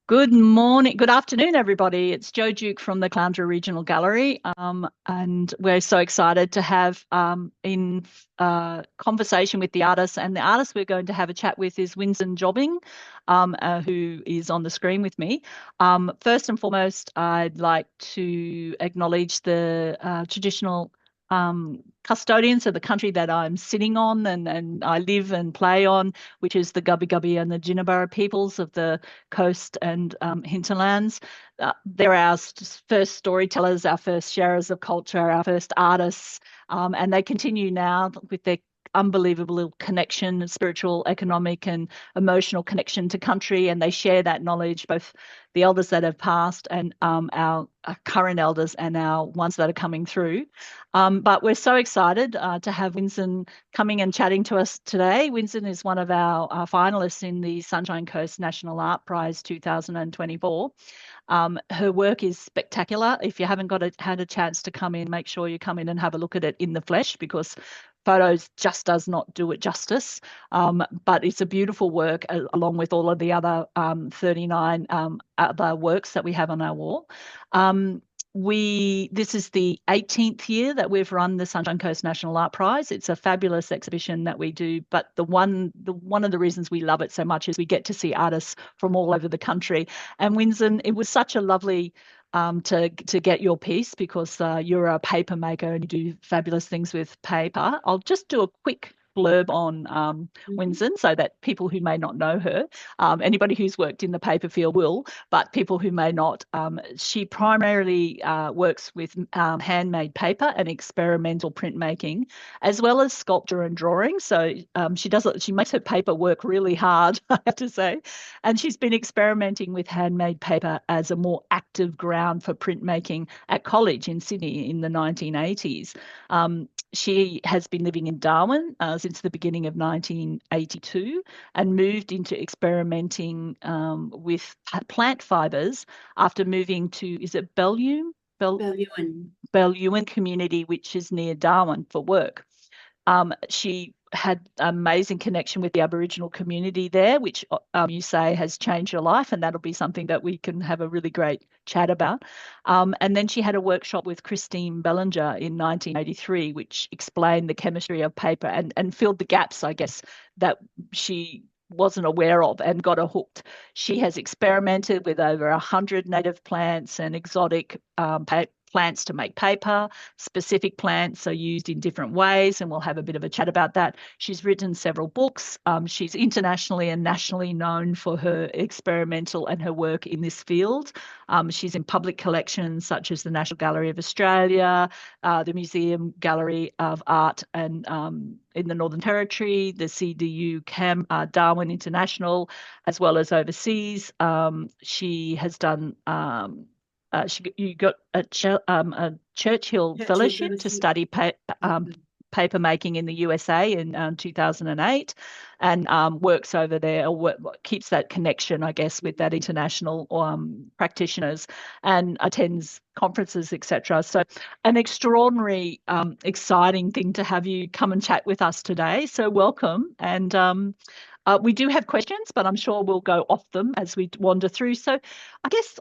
Good morning, good afternoon, everybody. It's Jo Duke from the Caloundra Regional Gallery, and we're so excited to have in conversation with the artist. And the artist we're going to have a chat with is Winsome Jobling, who is on the screen with me. First and foremost, I'd like to acknowledge the traditional custodians of the country that I'm sitting on and I live and play on, which is the Gubbi Gubbi and the Jinnaburra peoples of the coast and hinterlands. They're our first storytellers, our first sharers of culture, our first artists, and they continue now with their unbelievable connection, spiritual, economic, and emotional connection to country, and they share that knowledge, both the elders that have passed and our current elders and our ones that are coming through. But we're so excited to have Winston coming and chatting to us today. Winston is one of our finalists in the Sunshine Coast National Art Prize 2024. Her work is spectacular. If you haven't had a chance to come in, make sure you come in and have a look at it in the flesh, because photos just does not do it justice. But it's a beautiful work, along with all of the other 39 other works that we have on our wall. This is the 18th year that we've run the Sunshine Coast National Art Prize. It's a fabulous exhibition that we do, but one of the reasons we love it so much is we get to see artists from all over the country. And Winston, it was such a lovely to get your piece, because you're a paper maker and you do fabulous things with paper. I'll just do a quick blurb on Winston, so that people who may not know her, anybody who's worked in the paper field will, but people who may not, she primarily works with handmade paper and experimental printmaking, as well as sculpture and drawing. So she makes her paper work really hard, I have to say. And she's been experimenting with handmade paper as a more active ground for printmaking at college in Sydney in the 1980s. She has been living in Darwin since the beginning of 1982, and moved into experimenting with plant fibers after moving to, is it Bellew? Bellew. Bellewan community, which is near Darwin, for work. She had amazing connection with the Aboriginal community there, which you say has changed your life, and that'll be something that we can have a really great chat about. And then she had a workshop with Christine Bellinger in 1983, which explained the chemistry of paper and filled the gaps, I guess, that she wasn't aware of, and got her hooked. She has experimented with over 100 native plants and exotic plants to make paper. Specific plants are used in different ways, and we'll have a bit of a chat about that. She's written several books. She's internationally and nationally known for her experimental and her work in this field. She's in public collections such as the National Gallery of Australia, the Museum Gallery of Art and in the Northern Territory, the CDU Darwin International, as well as overseas. She has done you got a Churchill Churchill Fellowship to Fellowship. study paper making in the USA in 2008, and works over there, or keeps that connection, I guess, with that international practitioners, and attends conferences, etc. So, an extraordinary, exciting thing to have you come and chat with us today. So, welcome. And we do have questions, but I'm sure we'll go off them as we wander through. So, I guess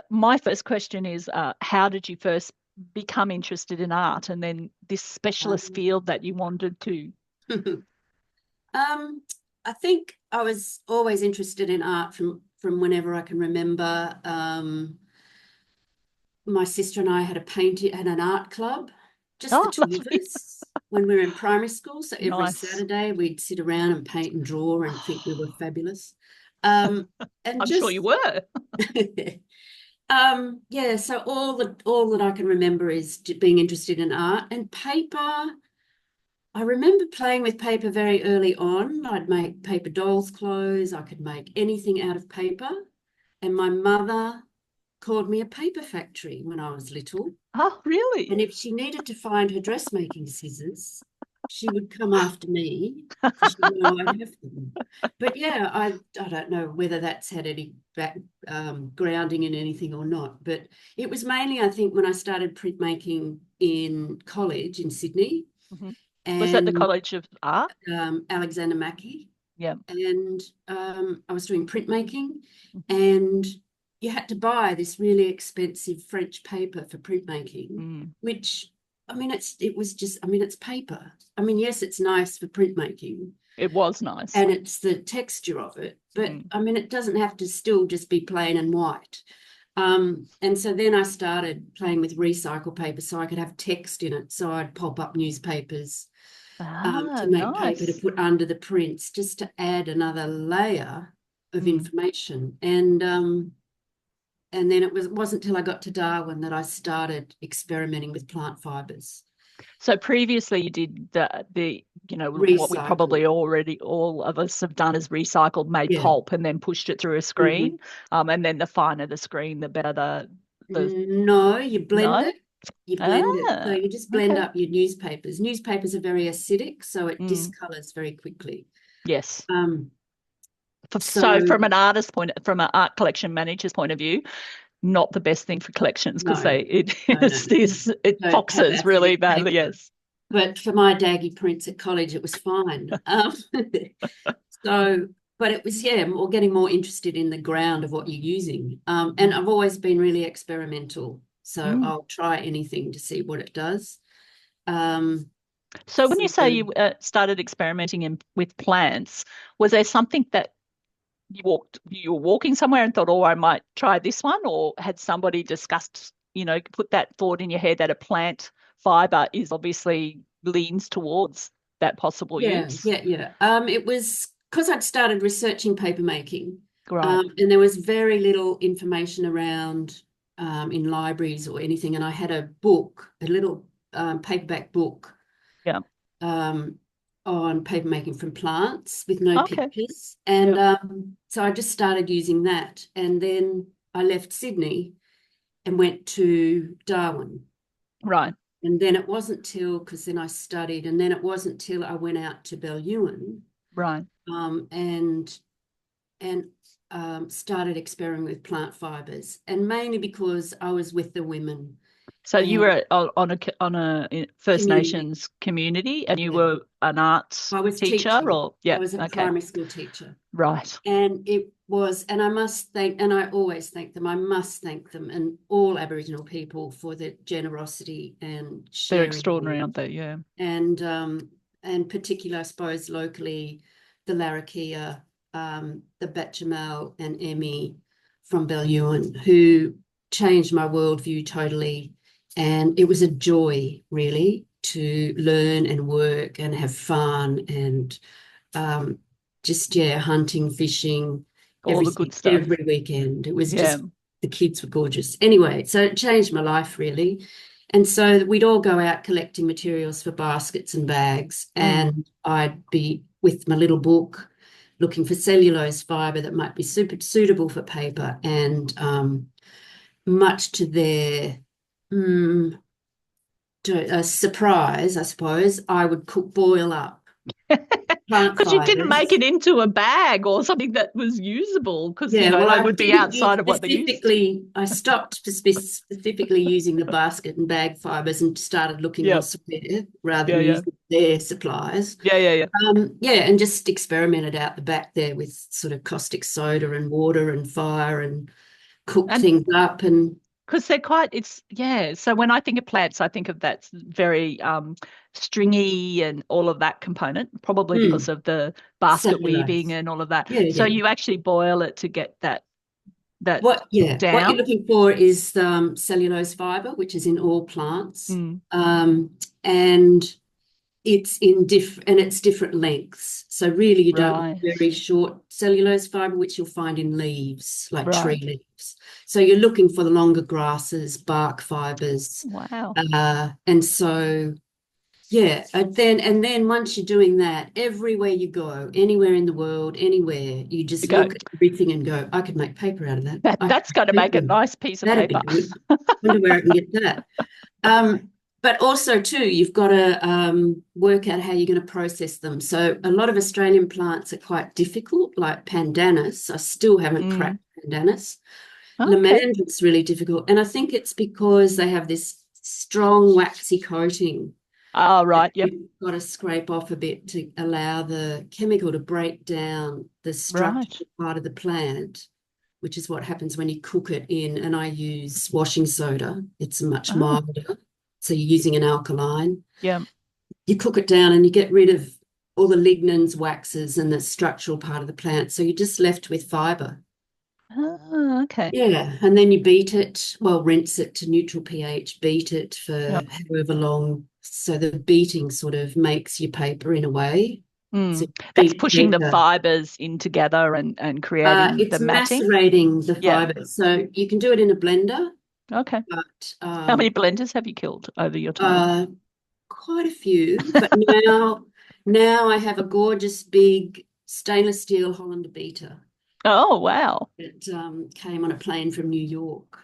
my first question is, how did you first become interested in art, and then this specialist Um, field that you wanted to? I think I was always interested in art from whenever I can remember. My sister and I had an art club, just the Oh, two of lovely. us, when we were in primary school. So every Nice. Saturday we'd sit around and paint and draw and think we were fabulous. Um, and I'm sure you just were. yeah, so all that I can remember is being interested in art and paper. I remember playing with paper very early on. I'd make paper dolls' clothes. I could make anything out of paper. And my mother called me a paper factory when I was little. Oh, really? And if she needed to find her dressmaking scissors, she would come after me because she knew I'd have them. But yeah, I don't know whether that's had any grounding in anything or not. But it was mainly, I think, when I started printmaking in college in Sydney, Mhm. Was that the and College of Art? Alexander Mackie. Yeah. and I was doing printmaking, and you had to buy this really expensive French paper for printmaking, Mm. which, I mean, it's paper. I mean, yes, it's nice for printmaking, It was nice. and it's the texture of it, but Mm. I mean, it doesn't have to still just be plain and white. And so then I started playing with recycled paper so I could have text in it. So I'd pop up newspapers Ah, to make paper to nice. put under the prints, just to add another layer of Mm. information. And then it wasn't till I got to Darwin that I started experimenting with plant fibers. So previously you did what we Recycled. probably already all of us have done is recycled, made Yeah. pulp, and then pushed it through a Mhm. screen. And then the finer the screen, the better the No, you blend no? it. You blend it. So Ah, you just blend okay. up your newspapers. Newspapers are very acidic, so it Mm, discolors very quickly. yes. Um, So so from an artist point, from an art collection manager's point of view, not the best thing for collections because no, no, no, it don't have foxes really acidic badly. paper. Yes. But for my daggy prints at college, it was fine. So, but it was, yeah, more getting more interested in the ground of what you're using. And Mm. I've always been really experimental. So Mm. I'll try anything to see what it does. Um, So when so you say you started experimenting with plants, was there something that you were walking somewhere and thought, oh, I might try this one, or had somebody discussed, put that thought in your head that a plant fiber is obviously leans towards that possible yeah, use? yeah, yeah. It was because I'd started researching paper making, Right. and there was very little information around in libraries or anything. And I had a book, a little paperback book Yeah. um, on paper making from plants with no Okay. pictures. And Yeah. so I just started using that. And then I left Sydney and went to Darwin. Right. And then it wasn't till, because then I studied, and then it wasn't till I went out to Bellewen Right. um, and and started experimenting with plant fibers, and mainly because I was with the women So you and were on a First community. Nations community, and you Yeah, were an arts I was teacher, teaching. or I yeah, was a okay, primary school teacher. right. And it was, and I must thank, and I always thank them, I must thank them and all Aboriginal people for their generosity and They're sharing extraordinary, knowledge. aren't they? Yeah. And particularly, I suppose, locally, the Larrakia, the Batchamal and Emmy from Bellewen, who changed my worldview totally. And it was a joy, really, to learn and work and have fun and um, just, yeah, hunting, fishing, All the good stuff. every weekend. It was Yeah. just, the kids were gorgeous. Anyway, so it changed my life, really. And so we'd all go out collecting materials for baskets and bags, Mm. and I'd be with my little book looking for cellulose fibre that might be super suitable for paper. And much to their surprise, I suppose, I would boil up plant Because you didn't make fibres. it into a bag or something that was usable, because Yeah, well, they I would be didn't use outside of what they used. I stopped specifically using the basket and bag fibres and started looking Yeah. elsewhere rather Yeah. than Yeah. using their supplies. Yeah. Yeah. Yeah. Yeah, and just experimented out the back there with sort of caustic soda and water and fire and cooked And things up. And because they're quite, it's, yeah. So when I think of plants, I think of that very stringy and all of that component, probably because mm, of the basket weaving cellulose. and all of that. Yeah, So yeah. you actually boil it to get that What you're down. looking for is cellulose fiber, which is in all plants. Mm. And it's different lengths. So really you don't want Right. very short cellulose fiber, which you'll find in leaves, like tree Right. leaves. So you're looking for the longer grasses, bark fibers. Wow. And so yeah, and then once you're doing that, everywhere you go, anywhere in the world, anywhere, you just You go, look at everything and go, I could make paper out of that. that I could that's going to make make a paper. nice piece of That'd be paper. good. Wonder where I can get that. But also too, you've got to work out how you're going to process them. So a lot of Australian plants are quite difficult, like pandanus. I still haven't Mm. cracked pandanus. Okay. Lamandrin's really difficult, and I think it's because they have this strong waxy coating. Oh, right. Yep. You've got to scrape off a bit to allow the chemical to break down the Right. structural part of the plant, which is what happens when you cook it in. And I use washing soda. It's much Oh, milder. So you're using an alkaline. yeah. You cook it down and you get rid of all the lignins, waxes, and the structural part of the plant. So you're just left with fiber. Oh, okay. Yeah, and then you beat it, well, rinse it to neutral pH, beat it for Yep. however long. So the beating sort of makes your paper in a way. So Mm. That's beat pushing the paper. fibers in together and creating the It's matting. macerating the Yeah. fiber. So you can do it in a blender, Okay. but How many blenders have you killed over your time? uh, quite a few. But now I have a gorgeous big stainless steel Hollander beater Oh, wow. that came on a plane from New York.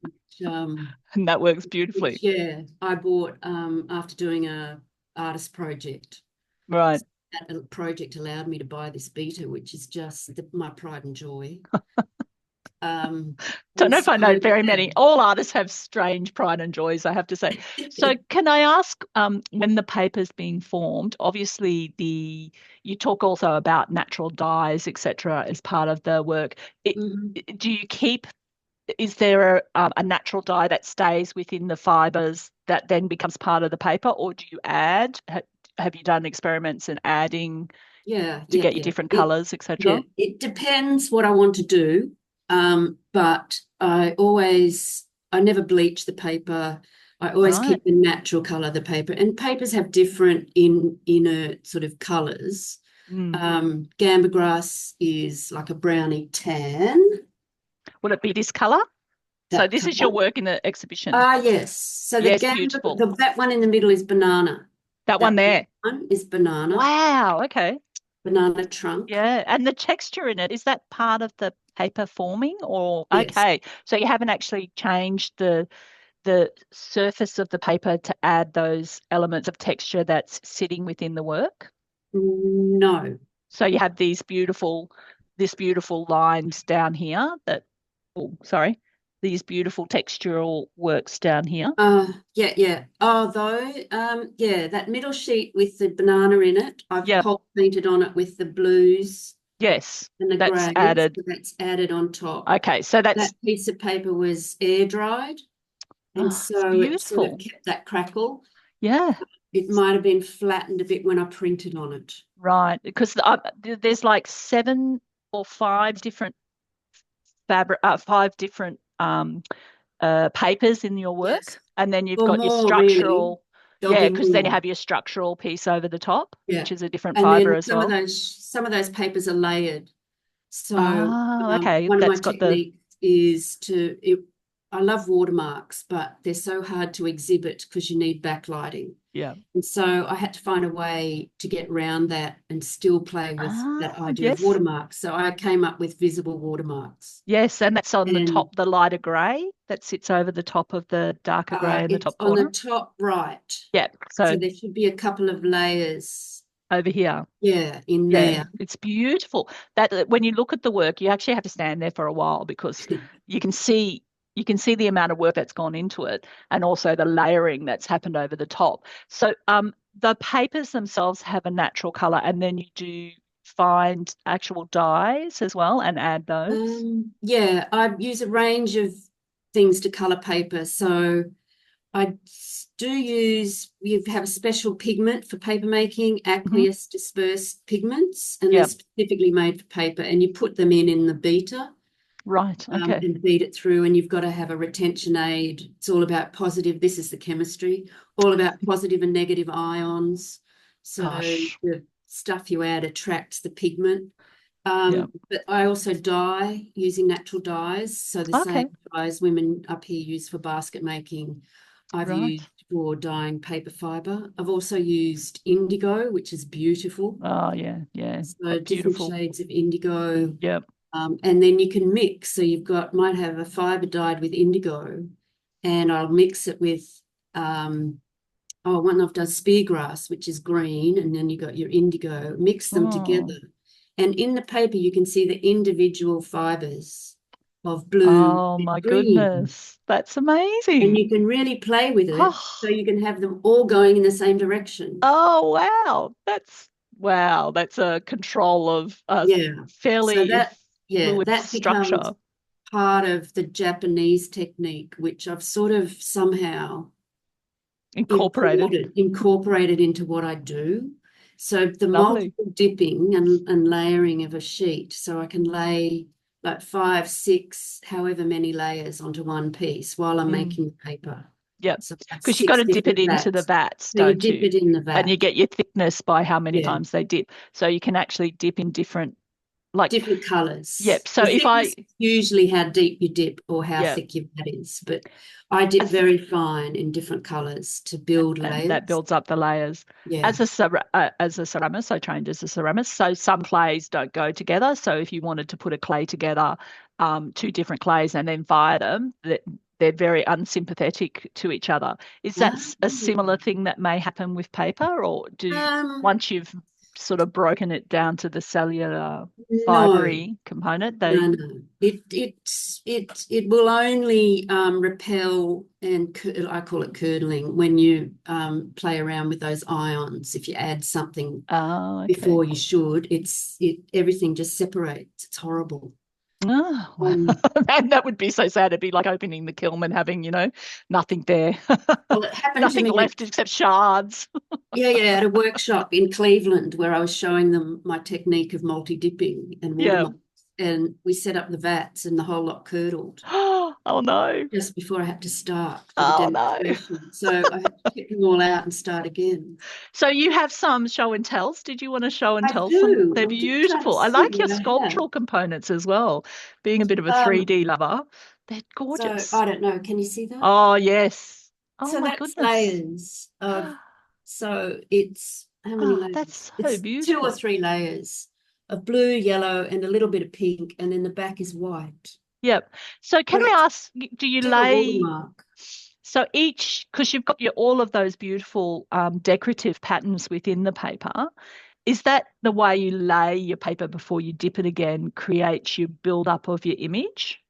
Which, And that works beautifully. yeah, I bought after doing a artist project. Right. That project allowed me to buy this beater, which is just my pride and joy. Don't And know if so I know very many. All artists have strange pride and joys, I have to say. So, can I ask, when the paper's being formed, obviously you talk also about natural dyes, etc., as part of the work. Mhm. Do you keep? Is there a natural dye that stays within the fibers that then becomes part of the paper, or do you add? Have you done experiments in adding Yeah, to yeah, get your yeah. different It colors, yeah, etc.? it depends what I want to do. But I never bleach the paper. I always Right. keep the natural color of the paper. And papers have different inner sort of colors. Mm. Gamba is like a browny tan, Will it be this color? So that this is your color. work in the exhibition. Ah, yes. So Yes, beautiful. that one in the middle is banana. That one That there. one is banana, Wow. Okay. banana trunk. Yeah. And the texture in it, is that part of the paper forming or Yes. okay. So you haven't actually changed the surface of the paper to add those elements of texture that's sitting within the work. No. So you have this beautiful lines down here that, oh, sorry, these beautiful textural works down here. Yeah, yeah. Although, yeah, that middle sheet with the banana in it, I've Yep. pulp painted on it with the blues Yes. and the That's greys, added. so that's added on top. Okay. So That that's, piece of paper was air dried, and oh, it's so it sort of beautiful. kept that crackle. Yeah. It might have been flattened a bit when I printed on it. Right. Because there's like seven or five different five different papers in your Yes. work, and then you've Or got your more, really. structural, There'll yeah, be because then you more. have your structural piece over the top, Yeah. which is a different And fiber then as well. some of those papers are layered. So Oh, okay. one of my That's got the, techniques is I love watermarks, but they're so hard to exhibit because you need backlighting. yeah. And so I had to find a way to get around that and still play with that Ah, idea of yes. watermarks. So I came up with visible watermarks. Yes, and that's on the And top, the lighter grey that sits over the top of the darker grey in the it's top on the corner. top right. Yeah. So So there should be a couple of layers, over here. yeah, in Yeah, there. it's beautiful. That when you look at the work, you actually have to stand there for a while because you can see you can see the amount of work that's gone into it and also the layering that's happened over the top. So the papers themselves have a natural color and then you do find actual dyes as well and add those. Yeah, I use a range of things to color paper. So I do you have a special pigment for paper making, Hmm. aqueous dispersed pigments, and they're Yeah, specifically made for paper, and you put them in the beater right. Okay. and beat it through, and you've got to have a retention aid. It's all about positive, this is the chemistry, all about positive and negative ions. So Gosh. the stuff you add attracts the pigment. Yeah. But I also dye using natural dyes. So the Okay. same dyes women up here use for basket making, I've Right. used for dyeing paper fiber. I've also used indigo, which is beautiful. Oh yeah, yeah. So different Beautiful. shades of indigo. Yep. And then you can mix. So might have a fiber dyed with indigo, and I'll mix it with one I've done speargrass, which is green, and then you got your indigo, mix them Oh, together. And in the paper, you can see the individual fibers. of blue Oh my and green. goodness. That's And amazing. you can really play with it. So Oh, you can have them all going in the same direction. oh wow. Wow. That's a control of a Yeah. So fairly yeah, fluid that becomes structure part of the Japanese technique, which I've sort of somehow incorporated. incorporated into what I do. So the Lovely. multiple dipping and layering of a sheet. So I can lay like 5, 6, however many layers onto one piece while I'm Mm. making the paper. Yep. So that's Because you've got 6 to dip it different into the vats. vats, So you don't dip you? it in the And you vat. get your thickness by how many Yeah. times they dip. So you can actually dip in different, like, Different colors. yep. So The if thickness I, is usually how deep you dip or how yeah, thick your vat is, but I dip as very fine in different colors to build and that layers. builds up the layers. Yeah. As a ceramist, I trained as a ceramist. So some clays don't go together. So if you wanted to put a clay together, two different clays and then fire them, they're very unsympathetic to each other. Is that Ah. a similar thing that may happen with paper, or Um, once you've sort of broken it down to the cellular no, fibery component, no, they, no. It will only repel and I call it curdling when you play around with those ions. If you add something oh, okay. before you should, it everything just separates. It's horrible. Oh, Um, and that would be so sad. It'd be like opening the kiln and having, nothing there. well, it happened to Nothing me. left except shards. Yeah, at a workshop in Cleveland where I was showing them my technique of multi-dipping and Yeah. watermarks. And we set up the vats and the whole lot curdled Oh no. just before I had to start for the Oh no. demonstration. So I had to kick them all out and start again. So you have some show and tells. Did you want to show and I tell some? do. They're I'm just trying to beautiful. I see like your what I have. sculptural components as well. Being a bit of a Um, 3D lover, they're so gorgeous. I don't know. Can you see that? Oh yes. Oh So my that's goodness. layers of, so it's how many Oh, layers? that's so It's 2 or beautiful. 3 layers of blue, yellow, and a little bit of pink, and then the back is white. Yep. So can But I it's ask, do you still a lay watermark. so each, because you've got all of those beautiful decorative patterns within the paper, is that the way you lay your paper before you dip it again creates your build up of your image?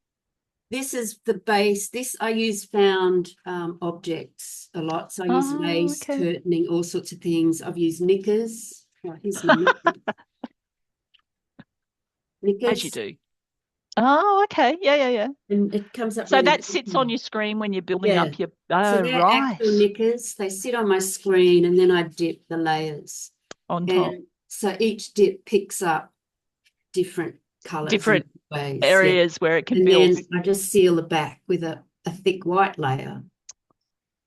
This is the base. This I use found objects a lot. So I use Oh, lace, okay. curtaining, all sorts of things. I've used knickers. Oh, here's my As you knickers, do. Oh, okay. Yeah, yeah, yeah. and it comes up So really that sits on pretty. your screen when you're building Yeah. up your, So oh, they're right, actual knickers. They sit on my screen, and then I dip the layers. on top. And so each dip picks up different colors in Different ways. Yeah. areas where it can And build. then I just seal the back with a thick white layer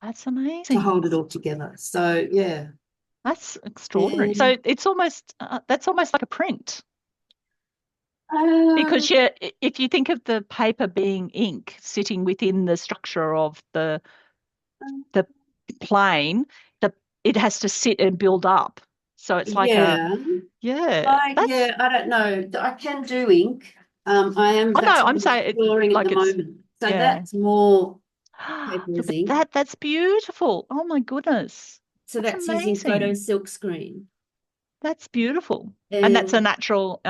That's to amazing. hold it all together. So yeah. That's extraordinary. And So it's almost, that's almost like a print. um, Because yeah, if you think of the paper being ink sitting within the structure of the plane, the it has to sit and build up. So it's like a yeah, yeah, that's I don't know. I can do ink. oh no, That's what I'm I'm saying it exploring at the like it's moment. So yeah. that's more paper Look as at ink. that's beautiful. Oh my goodness. So That's that's using photo amazing. silk screen. That's beautiful. And that's a And natural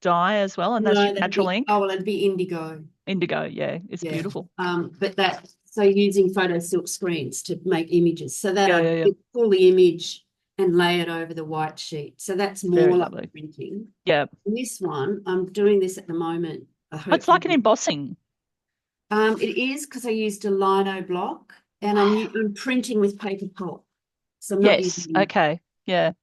dye as well, and that's no, your natural ink. well, it'd be indigo. Indigo, yeah, it's Yeah. beautiful. But that, so using photo silk screens to make images so that Yeah, I yeah, yeah. pull the image and lay it over the white sheet. So that's Very more like lovely. printing. Yeah. And this one, I'm doing this at the moment. I It's like an hopefully, embossing. it is because I used a lino block and Wow. I'm printing with paper pulp. So I'm not Yes. using, Okay. Yeah.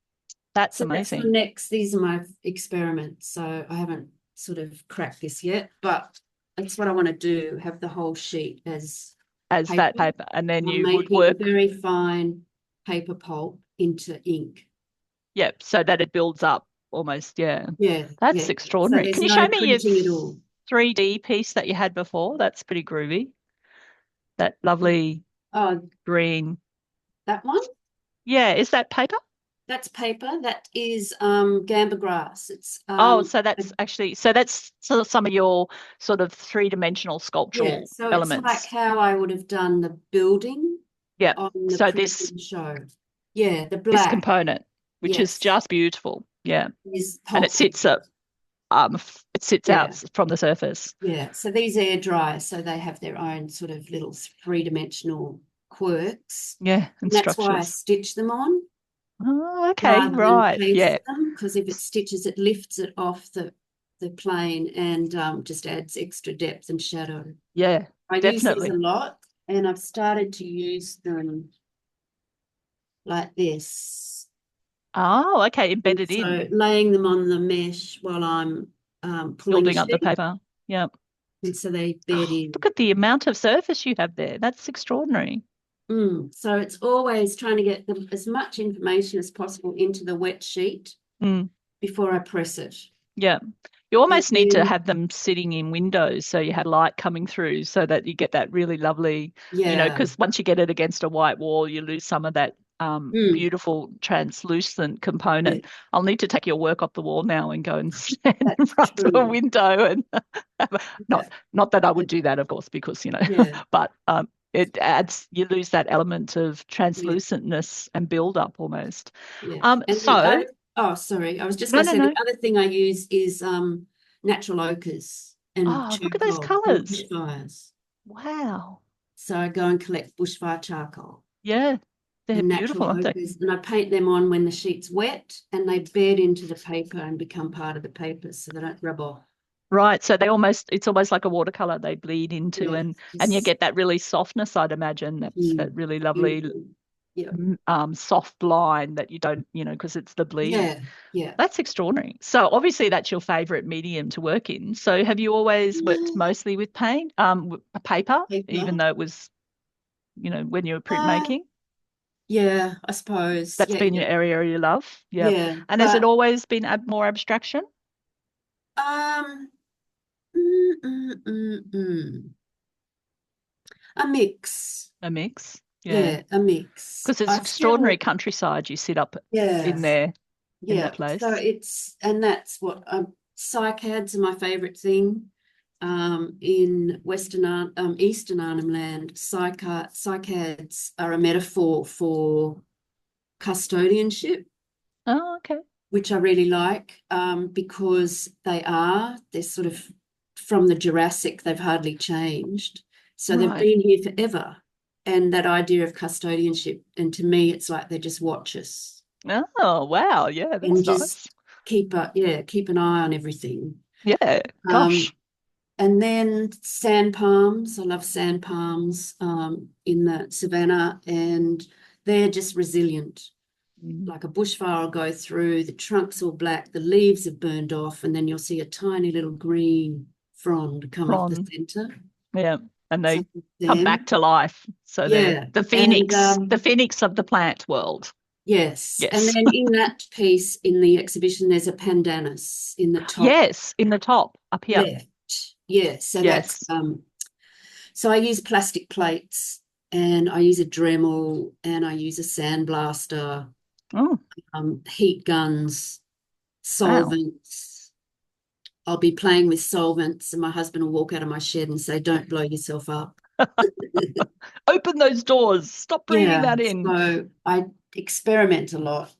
That's so that's my amazing. next, these are my experiments. So I haven't sort of cracked this yet, but that's what I want to do, have the whole sheet as As that paper. paper. And then I'm you would making work, very fine paper pulp into ink. yep, so that it builds up almost. Yeah. Yeah, That's yeah. So extraordinary. there's Can you show no me your printing at all. 3D piece that you had before? That's pretty groovy. That lovely Oh, green. that one? Yeah. Is that paper? That's paper. That is gamba grass. It's Oh, so that's actually, so that's sort of some of your sort of three-dimensional yeah, sculptural so it's like elements. how I would have done the building Yeah. on the So this printing show. Yeah, the this black, component, which is yes, just beautiful. Yeah. is And it pulp. sits at It sits Yeah. out from the surface. Yeah. So these air dry, so they have their own sort of little three-dimensional quirks. Yeah, and And that's why I structures. stitch them on Oh, okay, rather than right. paste Yeah, them, because if it stitches, it lifts it off the plane and just adds extra depth and shadow. yeah, I use these a definitely. lot, and I've started to use them like this. Oh, okay, And embedded so in, laying them on the mesh while I'm pulling building up the sheep, paper. Yeah. and so they bed Oh, in. look at the amount of surface you have there. That's extraordinary. So it's always trying to get as much information as possible into the wet sheet Mm, before I press it. yeah. You And almost need to then, have them sitting in windows so you have light coming through so that you get that really lovely, yeah, because once you get it against a white wall, you lose some of that mm, beautiful translucent yeah, component. I'll need to take your work off the wall now and go and stand in that's front of a true. window and Yeah, not that I would do that, of course, because yeah, but it adds, you lose that element of yeah, translucentness and build up almost. yeah. Um, And the so other, oh, sorry, I was just no, going to no, say the no. other thing I use is natural ochres and Oh, look at those charcoal from colors. bushfires. Wow. So I go and collect bushfire charcoal Yeah, they're and beautiful, natural aren't they? ochres, and I paint them on when the sheet's wet, and they bed into the paper and become part of the paper, so they don't rub off. Right. So it's almost like a watercolor they bleed into, Yeah, and you just get that really softness, I'd imagine. That's that really lovely beautiful. Yeah, soft line that you don't, because it's the bleed. yeah, yeah. That's extraordinary. So obviously that's your favorite medium to work in. So have you always worked mostly with paint, paper, even Paper. though it was, when you were Uh, printmaking? yeah, I suppose. That's Yeah, been yeah, your area you love. Yeah. yeah. And has it But always been more abstraction? um, mm, mm. A mix. A mix. Yeah. Yeah, a mix. Because it's I extraordinary still, countryside you sit up yeah, in there in the yeah. So place. and that's what cycads are my favorite thing. In Eastern Arnhem Land, cycads are a metaphor for custodianship, Oh, okay. which I really like, because they're sort of from the Jurassic, they've hardly changed. So they've Right. been here forever. And that idea of custodianship, and to me, it's like they just watch us Oh, wow. Yeah, and that's just nice. keep an eye on everything. Yeah. Um, Gosh. and then sand palms. I love sand palms in the savannah, and they're just resilient. Mm. Like a bushfire will go through, the trunk's all black, the leaves have burned off, and then you'll see a tiny little green frond come up the Prawn. center. Yeah. And they Some of come back them. to life. So they're Yeah. And the phoenix of the plant world. yes. And Yes. then in that piece in the exhibition, there's a pandanus in the top Yes, in the top, up here. left. Yeah. So that's Yes. so I use plastic plates, and I use a Dremel, and I use a sandblaster, Oh, heat guns, wow. solvents. I'll be playing with solvents, and my husband will walk out of my shed and say, "Don't blow yourself up." Open those doors. Stop breathing Yeah, that in. so I experiment a lot.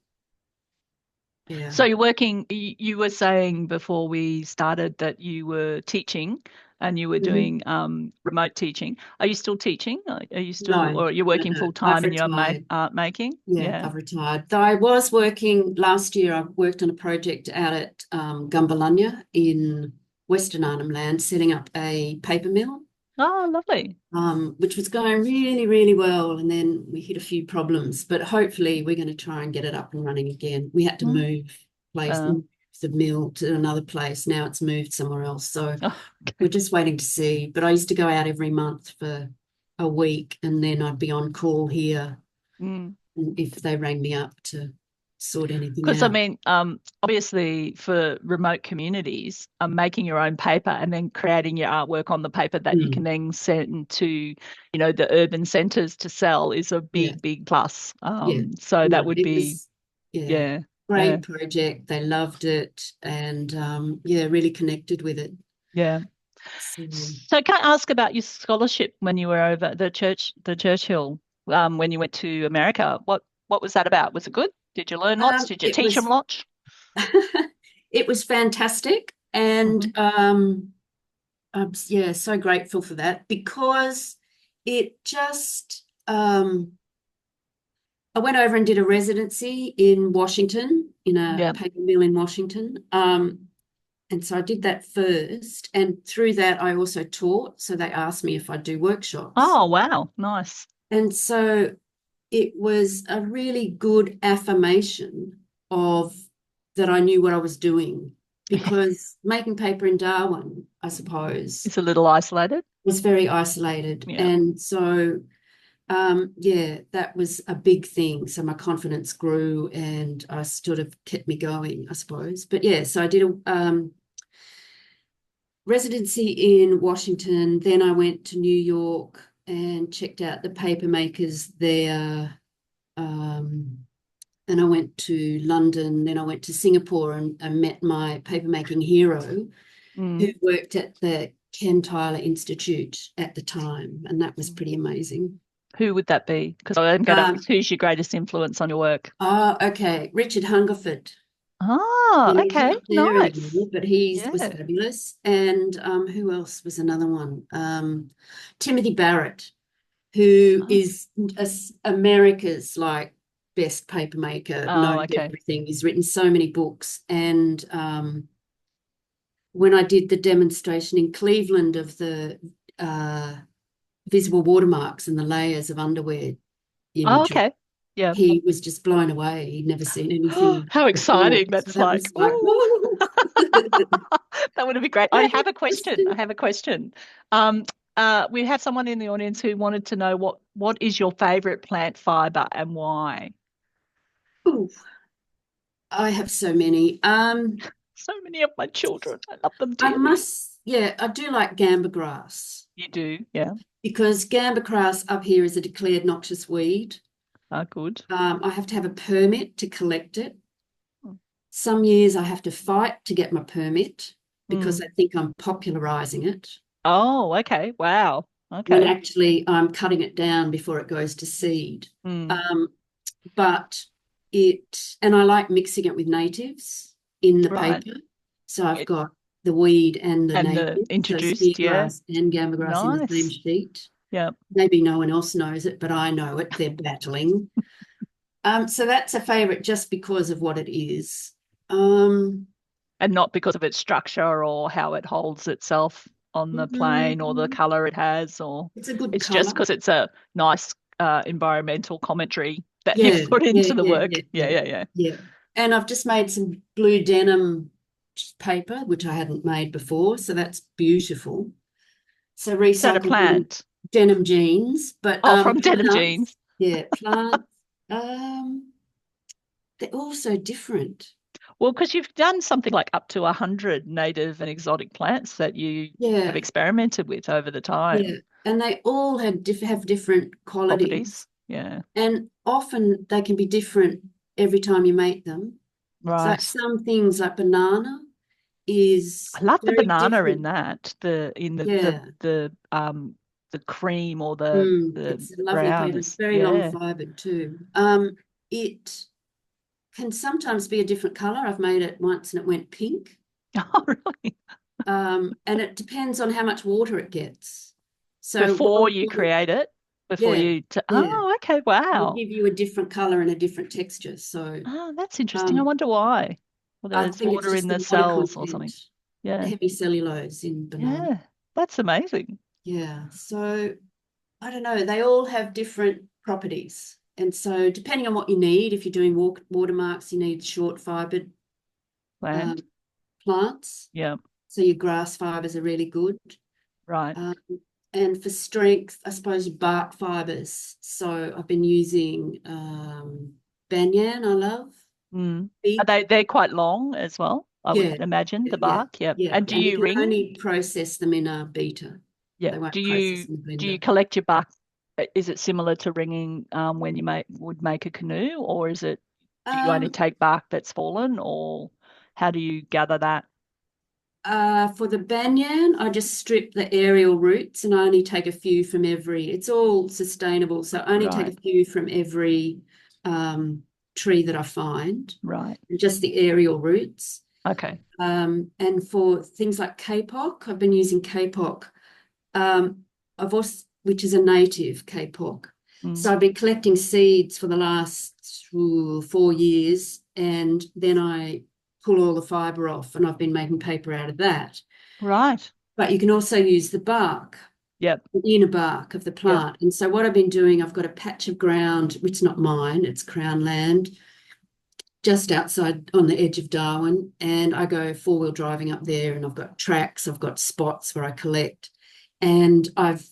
Yeah. So you're working, you were saying before we started that you were teaching and you were Mhm. doing remote teaching. Are you still teaching? Are you still, No, or are you no, working no. full I've time in your retired. art making? Yeah, Yeah. I've retired. Though I was working last year, I worked on a project out at Gumbalanya in Western Arnhem Land, setting up a paper mill, Oh, lovely. which was going really, really well. And then we hit a few problems, but hopefully we're going to try and get it up and running again. We had to Mm. Uh, move the mill to another place. Now it's moved somewhere else. So oh, we're okay. just waiting to see. But I used to go out every month for a week, and then I'd be on call here Mm. if they rang me up to sort anything Because I out. mean, obviously for remote communities, making your own paper and then creating your artwork on the paper that you can Mm, then send to, the urban centres to sell is a yeah, big, big plus. yeah. So that No, would it be, was, yeah, yeah, yeah, great project. They loved it, and yeah, really connected with it. yeah. So, So can I ask about your scholarship when you were over the Churchill, when you went to America? What was that about? Was it good? Did you learn lots? Did you it teach them was lots? it was fantastic. And Hmm. I'm yeah, so grateful for that because it just I went over and did a residency in Washington, in a Yeah. paper mill in Washington. And so I did that first. And through that, I also taught. So they asked me if I'd do workshops. Oh, wow. Nice. And so it was a really good affirmation of that I knew what I was doing because making paper in Darwin, I suppose, It's a little isolated. was very isolated. Yeah. And so yeah, that was a big thing. So my confidence grew and I sort of kept me going, I suppose. But yeah, so I did a residency in Washington. Then I went to New York and checked out the paper makers there. And I went to London. Then I went to Singapore and met my papermaking hero who Mm. worked at the Ken Tyler Institute at the time. And that was pretty amazing. Who would that be? Because I'm going to ask, Um, who's your greatest influence on your work? oh, okay. Richard Hungerford. Oh, Yeah, he's okay. not there Nice. anymore, but he was Yeah. fabulous. And who else was another one? Timothy Barrett, who Oh, is America's like best paper maker, oh, knows okay. everything. He's written so many books. And when I did the demonstration in Cleveland of the uh, visible watermarks and the layers of underwear Oh, imagery, okay. Yeah. he was just blown away. He'd never seen anything How before. exciting. So That's that like, was like, ooh. whoa. That would be great. I have a question. I have a question. Um, we have someone in the audience who wanted to know what is your favorite plant fiber and why? Ooh, I have so many. So many of my children. I love them I dearly. must, yeah, I do like gamba grass You do, yeah. because gamba grass up here is a declared noxious weed. Good. I have to have a permit to collect it. Some years I have to fight to get my permit because Mm. I think I'm popularizing it Oh, okay. Wow. when Okay. actually I'm cutting it down before it goes to seed. Mm. Um, but and I like mixing it with natives in the Right. paper. So I've It, got the weed and the and the native, so introduced, yeah. speargrass and gamba grass in the same Nice. sheet. Yeah. Maybe no one else knows it, but I know it. They're battling. So that's a favorite just because of what it is. Um, And not because of its structure or how it holds itself on the plane or the mm, color it has, or it's a good it's just color. because it's a nice environmental commentary that Yeah, you've put yeah, into the yeah, yeah, work. Yeah, yeah, yeah, yeah. yeah. And I've just made some blue denim paper, which I hadn't made before. So that's beautiful. So Is that a recycled plant? denim jeans, but Oh, from denim plants, jeans. yeah, plants. Um, they're all so different. Well, because you've done something like up to 100 native and exotic plants that you have Yeah, experimented with over the yeah. time. And they all have different Properties. qualities. Yeah. And often they can be different every time you make them. So like Right. some things like banana I is love the very banana in different. that, the in Yeah. the cream or the It's a lovely brown paper. It's is very long yeah. fibered too. It can sometimes be a different color. I've made it once and it went pink. Oh, really? And it depends on how much water it gets. So Before one you will, create it, before yeah, you t yeah, oh, okay, will wow. give you a different color and a different texture. So Oh, that's interesting. I um, wonder why. Well, I there's think it's water in just the the water cells or something. content, Yeah. heavy cellulose in banana. Yeah. That's amazing. Yeah. So I don't know. They all have different properties. And so depending on what you need, if you're doing watermarks, you need short fibered Plant. um, plants. Yeah. So your grass fibers are really good. Right. Um, and for strength, I suppose bark fibers. So I've been using banyan, I love. Mm. Are Big. they're quite long as well, I would Yeah, imagine, yeah, the yeah, bark. Yeah. yeah. And do And you you can ring? only process them in a beater. Yeah. They won't process in the Do you blender. collect your bark? Is it similar to ringing when you would make a canoe, or is it do you only Um, take bark that's fallen, or how do you gather that? for the banyan, I just strip the aerial roots and I only take a few from every, it's all sustainable. So I only take a Right, few from every tree that I find, right. just the aerial roots. Okay. And for things like kapok, I've been using kapok. I've also, which is a native kapok. Mm. So I've been collecting seeds for the last 4 years, and then I pull all the fibre off, and I've been making paper out of that. Right. But you can also use the bark, Yep. the inner bark of the Yep. plant. And so what I've been doing, I've got a patch of ground, which is not mine, it's Crown land, just outside on the edge of Darwin. And I go four-wheel driving up there, and I've got tracks, I've got spots where I collect. And I've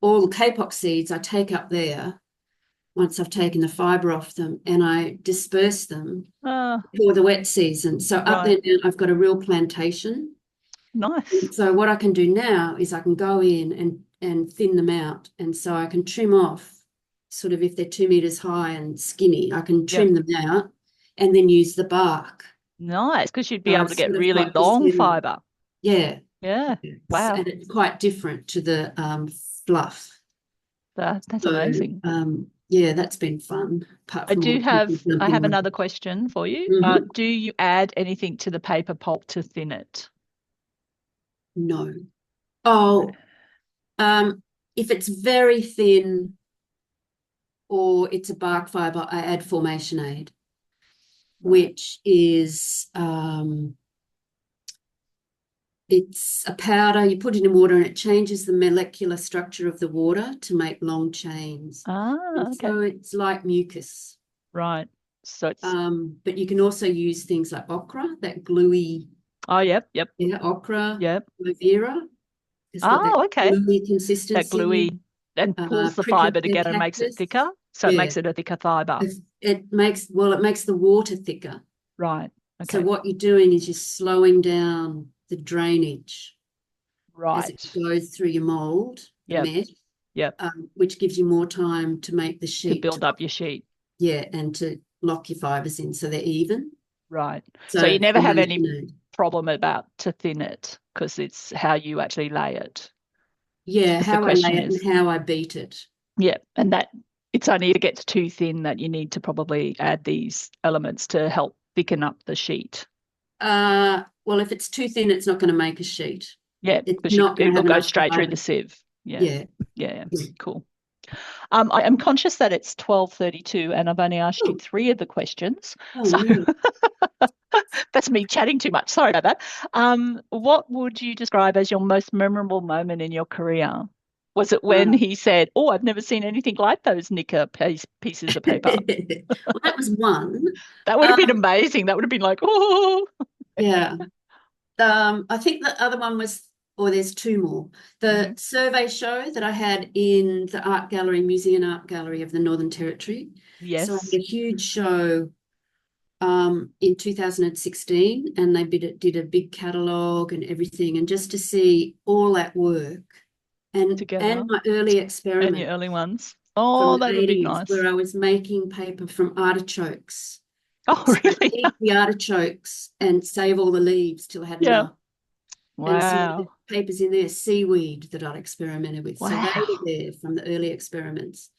all the kapok seeds I take up there once I've taken the fibre off them, and I disperse them Uh, for the wet season. So up right. there now I've got a real plantation. Nice. So what I can do now is I can go in and thin them out. And so I can trim off sort of if they're 2 meters high and skinny, I can Yep. trim them out and then use the bark. Nice, because you'd So be able I've to get sort of really got this long little, fiber. yeah, Yeah. Wow. and it's quite different to the fluff. That's So amazing. yeah, that's been fun, apart I from all do the people have I jumping have on. another question for you. Mhm. Do you add anything to the paper pulp to thin it? No. No. Oh, if it's very thin or it's a bark fiber, I add formation aid, Right. which is it's a powder. You put it in water and it changes the molecular structure of the water to make long chains. And Okay. so it's like mucus. Right. So it's But you can also use things like ochre, that gluey, oh yep, yep, yeah, ochre, yep. aloe vera. It's got that Oh, okay. gluey That consistency. gluey and pulls the fiber Prickly pear together and makes it cactus. thicker. So it Yeah, makes it a thicker fiber. it makes, well, it makes the water thicker. Right. So Okay. what you're doing is you're slowing down the drainage as it Right. goes through your mold, the Yep. mesh, Yep. which gives you more time to make the To sheet, build up your sheet. yeah, and to lock your fibers in so they're even. Right. So you So never have any formation aid. problem about to thin it because it's how you actually lay it. Yeah, Because the how I lay question it and is, how I beat it. yeah, and that it's only if it gets too thin that you need to probably add these elements to help thicken up the sheet. Well, if it's too thin, it's not going to make a sheet. Yeah, It's because not going to it'll have go enough straight through the fiber. sieve. Yeah, Yeah. yeah, Yeah. cool. I am conscious that it's 12:32 and I've only asked you Oh, three of the questions. oh So no. that's me chatting too much. Sorry about that. What would you describe as your most memorable moment in your career? Was it when Uh, he said, "Oh, I've never seen anything like those knicker pieces of paper"? well, that was one. That would have been Um, amazing. That would have been like, oh, yeah. I think the other one was, or there's two more. The hmm survey show that I had in the art gallery, Museum Art Gallery of the Northern Territory. So I had yes, a huge show in 2016, and they did a big catalogue and everything. And just to see all that work and together my early and your experiment early ones. from Oh, the that would be 80s, nice. where I was making paper from artichokes. Oh, So I'd really? eat the artichokes and save all the leaves till I had Yeah. enough. And some of the Wow. papers in there, seaweed that I'd experimented with. So they were Wow. there from the early experiments.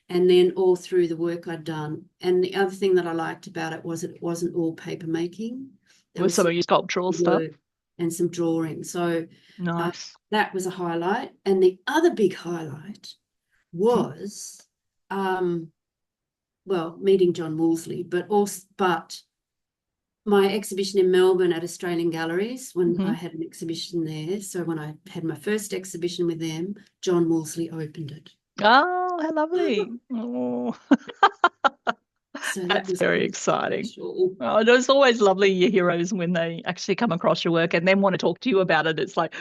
And then all through the work I'd done. And the other thing that I liked about it was it wasn't all paper making. There With was some some of your sculptural stuff. work and some drawing. So Nice. that was a highlight. And the other big highlight was well, meeting John Woolsey, but my exhibition in Melbourne at Australian Galleries when I hmm had an exhibition there. So when I had my first exhibition with them, John Woolsey opened it. Oh, how lovely. Oh, So that that's was very pretty exciting. special. Oh, it's always lovely, your heroes, when they actually come across your work and then want to talk to you about it. It's like,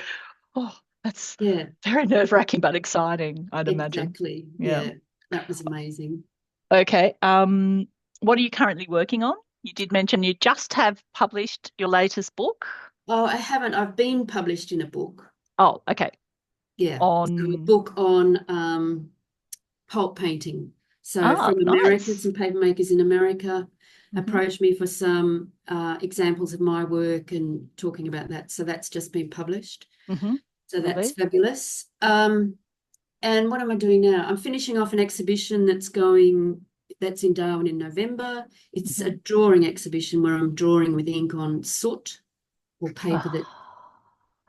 oh, that's Yeah, very nerve-wracking but exciting, I'd imagine. exactly. Yeah. Yeah, that was amazing. Okay. What are you currently working on? You did mention you just have published your latest book. Oh, I haven't. I've been published in a book. Oh, okay. Yeah. So a On book on pulp painting. So from America, nice. some paper makers in America hmm approached me for some examples of my work and talking about that. So that's just been published. hmm So that's Lovely. fabulous. And what am I doing now? I'm finishing off an exhibition that's going that's in Darwin in November. It's a drawing exhibition where I'm drawing with ink on soot or paper that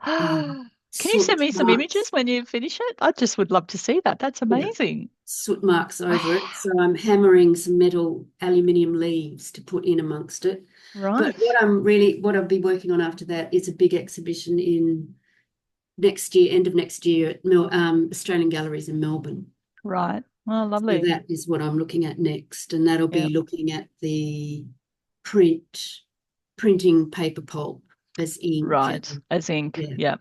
Oh. Can you send soot me some images marks. when you finish it? I just would love to see that. That's Yeah, amazing. soot marks over it. Oh, So I'm hammering some metal aluminium leaves to put in amongst it. But right, what I'll be working on after that is a big exhibition in next year, end of next year at Australian Galleries in Melbourne. right. Oh, So lovely. that is what I'm looking at next, and that'll be Yeah, looking at the printing paper pulp as ink, right. and As ink. yeah, Yeah.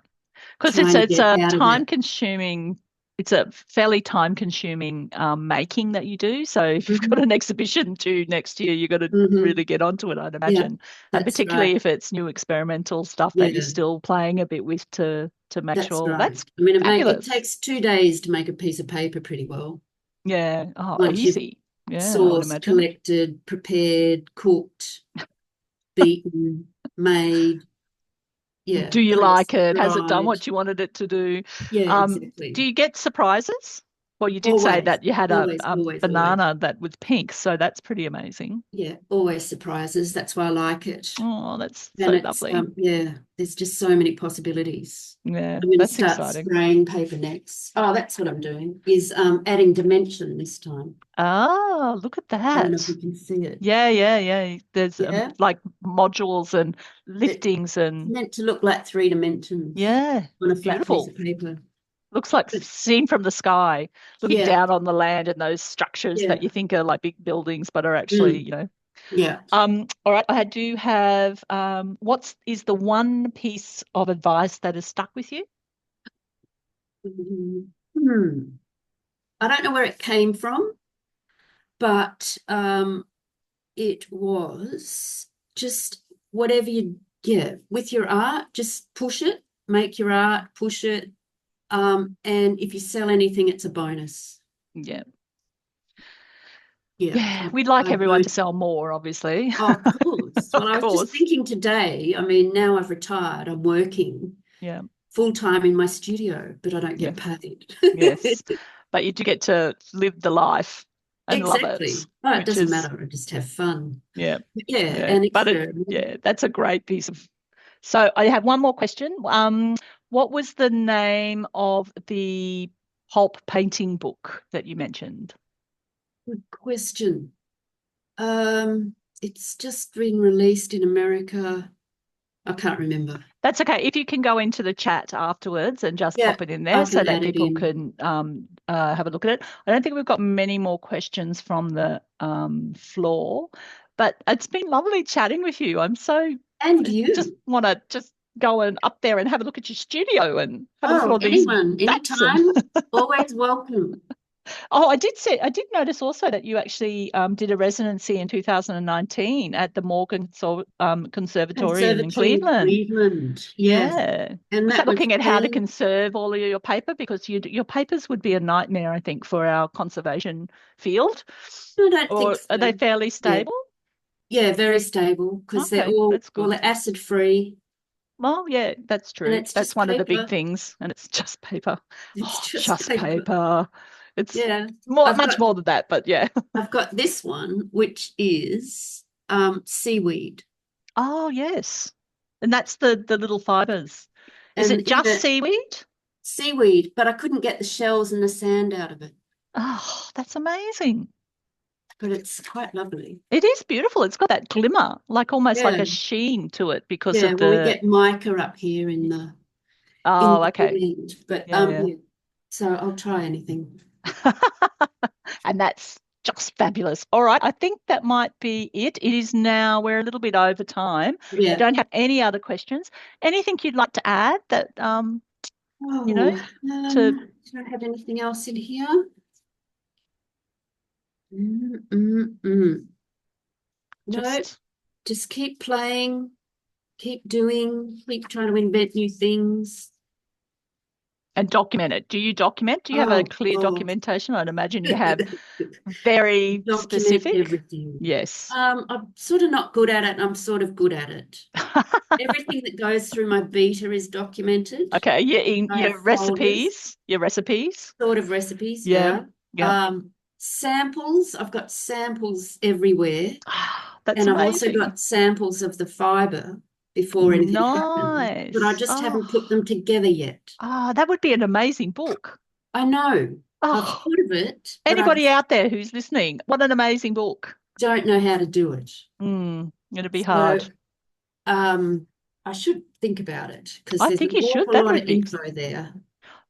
Because trying to it's get a out of time that. consuming, it's a fairly time consuming making that you do. So if you've got Hmm. an exhibition due next year, you've got to Hmm. really get onto it, I'd Yeah, imagine. And that's particularly right. if it's new experimental stuff that you're Yeah, still playing a bit with to make that's sure right. that's I mean, it fabulous. takes 2 days to make a piece of paper pretty well. Yeah. Oh, Once you've easy. Yeah, I would sourced, imagine. collected, prepared, cooked, beaten, made, yeah, Do you like pressed, it? Has it done dried. what you wanted it to do? Yeah, Do exactly. you get surprises? Well, you did say Always, that you had a, always, a always, always. banana that was pink, so that's pretty amazing. Yeah, always surprises. That's why I like it. Oh, that's And so it's lovely. yeah, there's just so many possibilities. Yeah, I'm going to that's start exciting. spraying paper next. Oh, that's what I'm doing, is adding dimension this time. Ah, look at I don't know if that. you can see it. Yeah, yeah, yeah. There's Yeah, like modules and it's liftings and meant to look like 3 dimensions yeah, on a flat piece beautiful. of paper. Looks like But seen from the sky, looking yeah, down on the land and those structures that yeah, you think are like big buildings, but are actually, mm, you know. yeah. All right, I do have what's is the one piece of advice that has stuck with you? Hmm. I don't know where it came from, but it was just whatever you, yeah, with your art, just push it, make your art, push it. And if you sell anything, it's a bonus. Yeah. Yeah, Yeah, we'd like I everyone to don't. sell more, obviously. Oh, of course. Well, Of I was just course. thinking today, I mean, now I've retired, I'm working Yeah. full time in my studio, but I don't Yeah. get paid. Yes. But you do get to live the life and love it, Exactly. Oh, it which doesn't is matter. I just have fun. yeah, But yeah, yeah. and But it experiment. yeah, that's a great piece of. So I have one more question. What was the name of the pulp painting book that you mentioned? Good question. It's just been released in America. I can't remember. That's okay. If you can go into the chat afterwards and just Yeah, pop it in there I so can that add it people in. can have a look at it. I don't think we've got many more questions from the floor, but it's been lovely chatting with you. And I just you. want to just go and up there and have a look at your studio and have a look at Oh, all these anyone, vats and anytime, always welcome. oh, I did notice also that you actually did a residency in 2019 at the Morgan Conservatorium in Conservatory in Cleveland. Cleveland. Yeah. Yeah. And Was that that was looking at how to fairly, conserve all of your paper? Because your papers would be a nightmare, I think, for our conservation field. I don't think Or are they so. fairly Yeah. stable? Yeah, very stable because they're Okay, all, that's well, good. they're acid free Well, yeah, that's and true. it's That's just one of the big paper. things, and it's just paper. It's Oh, just just paper. paper. It's Yeah. more, I've much got more than that, but yeah. I've got this one, which is seaweed. Oh, yes. And that's the little fibers. Is And it in just it, seaweed? seaweed, but I couldn't get the shells and the sand out of it. Oh, that's amazing. But it's quite lovely. It is beautiful. It's got that glimmer, like almost like Yeah. a sheen to it because Yeah. of Well, we the. get mica up here in Oh, the okay. wind. But Yeah, yeah. So I'll try anything. yeah. And that's just fabulous. All right, I think that might be it. It is now, we're a little bit over time. I Yeah. don't have any other questions. Anything you'd like to add that you know, Oh, to do I have anything else in here? Mm. No, just just keep playing, keep doing, keep trying to invent new things. and document it. Do you document? Do you have a Oh clear God. documentation? I'd imagine you have very Document specific. everything. Yes. I'm sort of not good at it. I'm sort of good at it. Everything that goes through my beater is documented. Okay, I have your folders, recipes, your recipes. sort of recipes, Yeah, yeah. yeah. Um, samples. I've got samples everywhere. That's And I've also amazing. got samples of the fibre before anything happened, but I Nice. just haven't put them together yet. That would be an amazing book. I know. I've Oh, thought of it, but I anybody out there who's listening, what an amazing book. don't know how to do it. It'd be So hard. um, I should think about it because I there's think an you should. awful That lot would of be info there.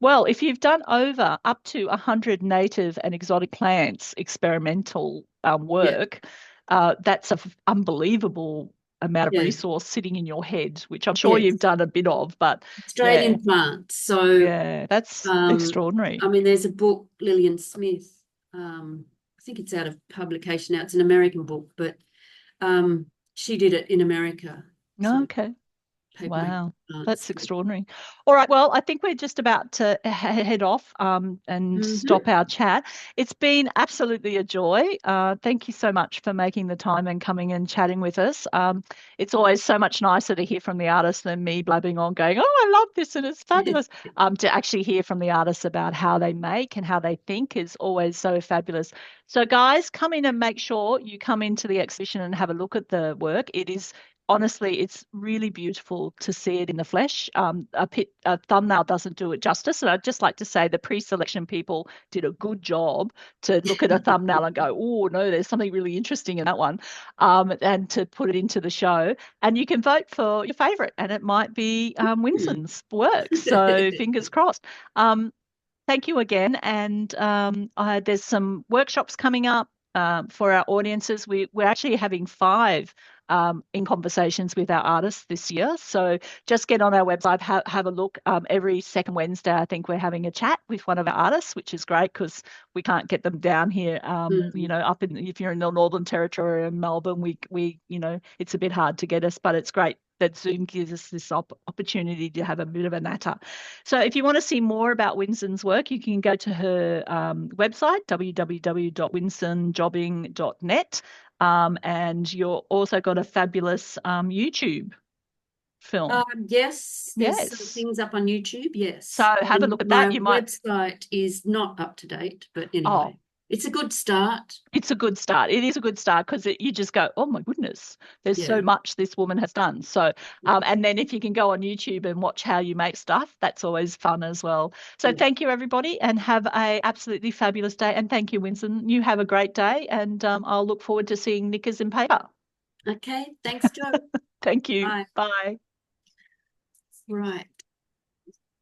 well, if you've done over up to 100 native and exotic plants experimental Yeah, work, that's an unbelievable amount of yeah, resource sitting in your head, which I'm sure you've yes. done a bit of. But yeah, Australian plants. So yeah, that's um, extraordinary. I mean, there's a book, Lillian Smith. I think it's out of publication now. It's an American book, but um, she did it in America. So Okay. papermate Wow, plants. that's extraordinary. All right, well, I think we're just about to head off and stop Hmm. our chat. It's been absolutely a joy. Thank you so much for making the time and coming and chatting with us. It's always so much nicer to hear from the artist than me blabbing on, going, "Oh, I love this and it's fabulous." To actually hear from the artists about how they make and how they think is always so fabulous. So, guys, come in and make sure you come into the exhibition and have a look at the work. It is honestly, it's really beautiful to see it in the flesh. A thumbnail doesn't do it justice. And I'd just like to say the pre-selection people did a good job to look at a thumbnail and go, oh, no, there's something really interesting in that one, and to put it into the show. And you can vote for your favorite, and it might be Winston's work. So fingers crossed. Thank you again. And there's some workshops coming up for our audiences. We're actually having five in conversations with our artists this year. So just get on our website, have a look. Every second Wednesday, I think we're having a chat with one of our artists, which is great because we can't get them down here. Mm. Up in if you're in the Northern Territory in Melbourne, it's a bit hard to get us, but it's great that Zoom gives us this opportunity to have a bit of a natter. So if you want to see more about Winsome's work, you can go to her website, www.winsomejobling.net. And you're also got a fabulous YouTube film. Yes, there's some Yes. things up on YouTube. So Yes. have a And look at my that. You might, website is not up to date, but oh, anyway, it's a good start. it's a good start. It is a good start because you just go, oh my goodness, there's so Yeah. much this woman has done. So, and then if you can go on YouTube and watch how you make stuff, that's always fun as well. So Yeah. thank you everybody and have a absolutely fabulous day. And thank you, Winston. You have a great day and I'll look forward to seeing knickers in paper. Okay. Thanks, Joe. Thank you. Bye. Bye. Right.